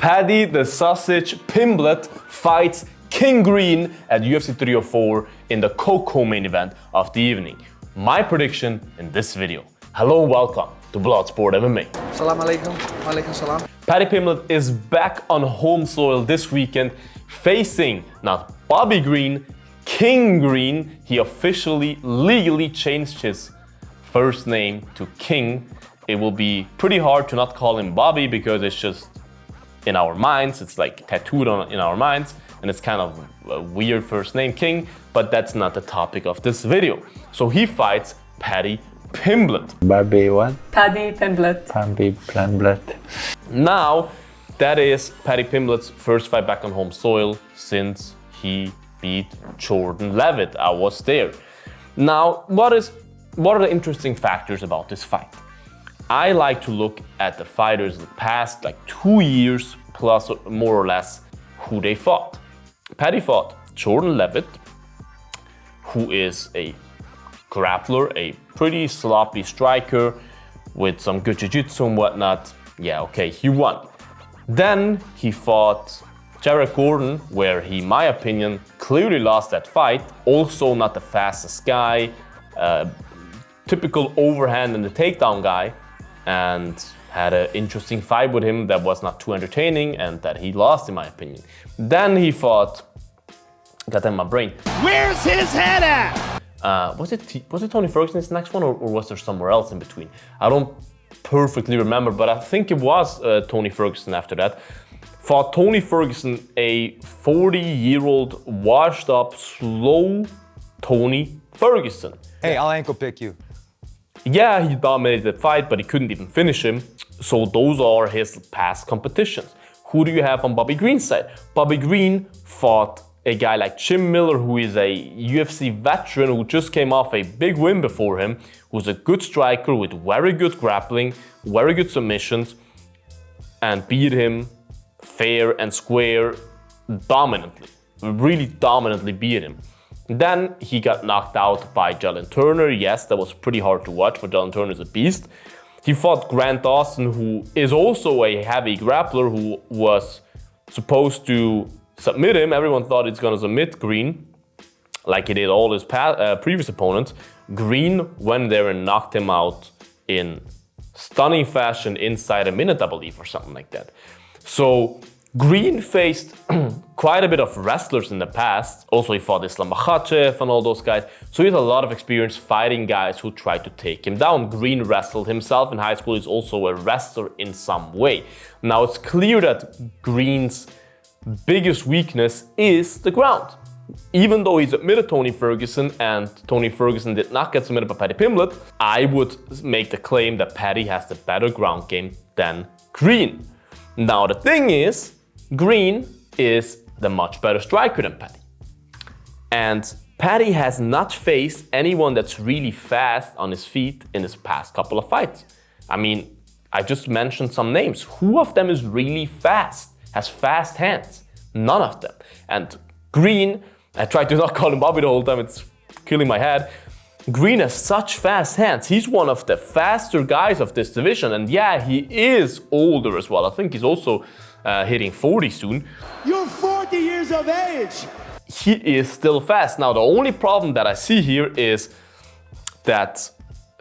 Paddy the Sausage Pimblett fights King Green at UFC 304 in the co-main event of the evening. My prediction in this video. Hello and welcome to Bloodsport MMA. Assalamu alaikum. Walaikum salam. Paddy Pimblett is back on home soil this weekend, facing not Bobby Green, King Green. He officially, legally changed his first name to King. It will be pretty hard to not call him Bobby because it's just in our minds. It's like tattooed in our minds, and it's kind of a weird first name, King, but that's not the topic of this video. So he fights Paddy Pimblett. Barbie what? Paddy Pimblett. Paddy Pimblett. Now, that is Paddy Pimblett's first fight back on home soil since he beat Jordan Levitt. I was there. Now, what are the interesting factors about this fight? I like to look at the fighters the past 2 years plus more or less who they fought. Paddy fought Jordan Levitt, who is a grappler, a pretty sloppy striker with some good jiu-jitsu and whatnot. Yeah, okay, he won. Then he fought Jared Gordon, where he, in my opinion, clearly lost that fight. Also not the fastest guy, typical overhand and the takedown guy, and had an interesting fight with him that was not too entertaining and that he lost, in my opinion. Then he fought, got that in my brain. Where's his head at? Was it Tony Ferguson's next one, or was there somewhere else in between? I don't perfectly remember, but I think it was Tony Ferguson after that. Fought Tony Ferguson, a 40-year-old, washed-up, slow Tony Ferguson. Hey, I'll ankle pick you. Yeah, he dominated the fight, but he couldn't even finish him. So those are his past competitions. Who do you have on Bobby Green's side? Bobby Green fought a guy like Jim Miller, who is a UFC veteran who just came off a big win before him, who's a good striker with very good grappling, very good submissions, and beat him fair and square dominantly. Really dominantly beat him. Then he got knocked out by Jalen Turner. Yes, that was pretty hard to watch, but Jalen Turner is a beast. He fought Grant Dawson, who is also a heavy grappler, who was supposed to submit him. Everyone thought he's going to submit Green, like he did all his previous opponents. Green went there and knocked him out in stunning fashion inside a minute, I believe, or something like that. So Green faced quite a bit of wrestlers in the past. Also, he fought Islam Makhachev and all those guys. So he has a lot of experience fighting guys who tried to take him down. Green wrestled himself in high school. He's also a wrestler in some way. Now, it's clear that Green's biggest weakness is the ground. Even though he's admitted Tony Ferguson, and Tony Ferguson did not get submitted by Paddy Pimblett, I would make the claim that Paddy has the better ground game than Green. Now, the thing is, Green is the much better striker than Paddy. And Paddy has not faced anyone that's really fast on his feet in his past couple of fights. I mean, I just mentioned some names. Who of them is really fast, has fast hands? None of them. And Green, I tried to not call him Bobby the whole time, it's killing my head. Green has such fast hands. He's one of the faster guys of this division. And yeah, he is older as well. I think he's also hitting 40 soon. You're 40 years of age. He is still fast. Now, the only problem that I see here is that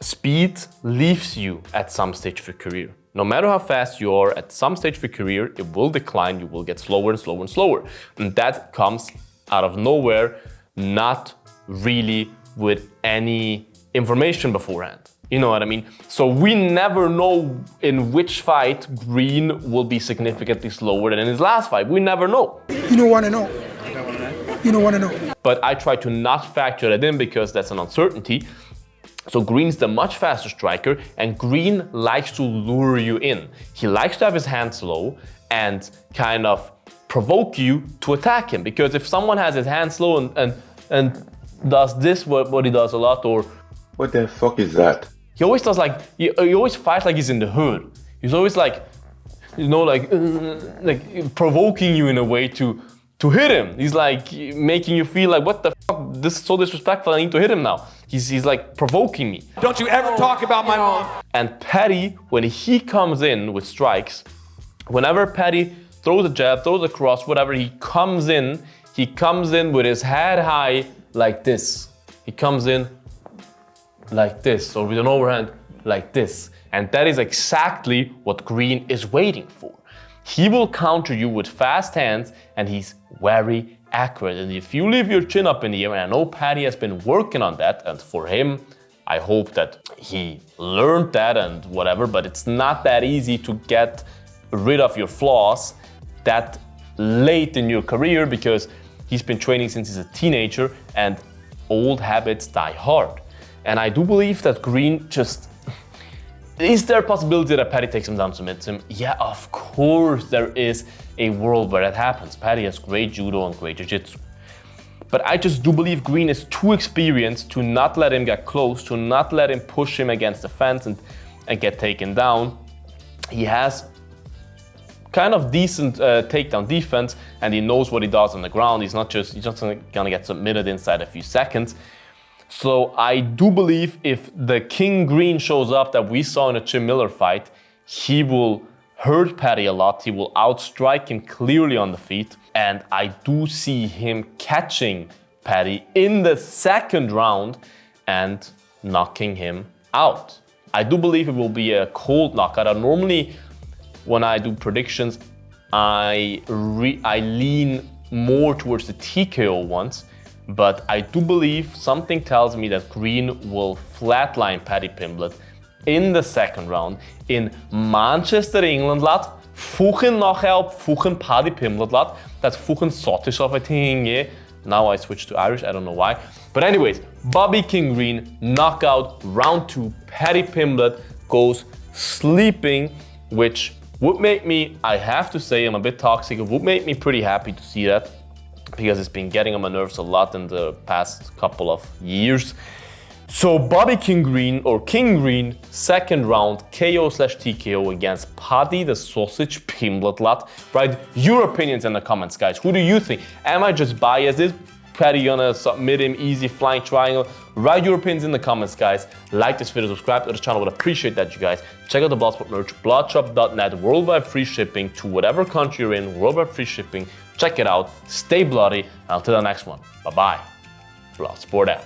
speed leaves you at some stage of your career. No matter how fast you are, at some stage of your career, it will decline. You will get slower and slower and slower. And that comes out of nowhere, not really with any information beforehand. You know what I mean? So we never know in which fight Green will be significantly slower than in his last fight. We never know. You don't want to know. You don't want to know. But I try to not factor that in because that's an uncertainty. So Green's the much faster striker, and Green likes to lure you in. He likes to have his hands low and kind of provoke you to attack him. Because if someone has his hands low and does this, what he does a lot, or What the fuck is that? he always does he always fights like he's in the hood. He's always like provoking you in a way to hit him. He's like making you feel like, what the fuck, this is so disrespectful, I need to hit him now. He's like provoking me. Don't you ever talk about my mom. And Paddy, when he comes in with strikes, whenever Paddy throws a jab, throws a cross, whatever. He comes in with his head high like this. He comes in like this, or with an overhand like this. And that is exactly what Green is waiting for. He will counter you with fast hands, and he's very accurate. And if you leave your chin up in the air, and I know Paddy has been working on that, and for him, I hope that he learned that and whatever, but it's not that easy to get rid of your flaws that late in your career, because he's been training since he's a teenager, and old habits die hard. And I do believe that Green just... Is there a possibility that Paddy takes him down, submits him? Yeah, of course there is a world where that happens. Paddy has great judo and great jiu-jitsu. But I just do believe Green is too experienced to not let him get close, to not let him push him against the fence and get taken down. He has kind of decent takedown defense, and he knows what he does on the ground. He's just gonna get submitted inside a few seconds. So I do believe if the King Green shows up that we saw in a Jim Miller fight, he will hurt Paddy a lot. He will outstrike him clearly on the feet. And I do see him catching Paddy in the second round and knocking him out. I do believe it will be a cold knockout. Normally, when I do predictions, I lean more towards the TKO ones. But I do believe something tells me that Green will flatline Paddy Pimblett in the second round in Manchester, England, lad. Fucking knockout, fucking Paddy Pimblett, lad. That's fucking Scottish of a thing. Now I switched to Irish, I don't know why. But anyways, Bobby King Green, knockout, round 2. Paddy Pimblett goes sleeping, which would make me, I have to say, I'm a bit toxic, it would make me pretty happy to see that, because it's been getting on my nerves a lot in the past couple of years. So Bobby King Green, or King Green, second round, KO/TKO against Paddy the Sausage Pimblett, lad. Write your opinions in the comments, guys. Who do you think? Am I just biased? Is Paddy gonna submit him easy, flying triangle? Write your opinions in the comments, guys. Like this video, subscribe to the channel, would appreciate that, you guys. Check out the Bloodsport merch, bloodshop.net, worldwide free shipping to whatever country you're in, worldwide free shipping. Check it out, stay bloody, and until the next one, bye-bye. Bloodsport out.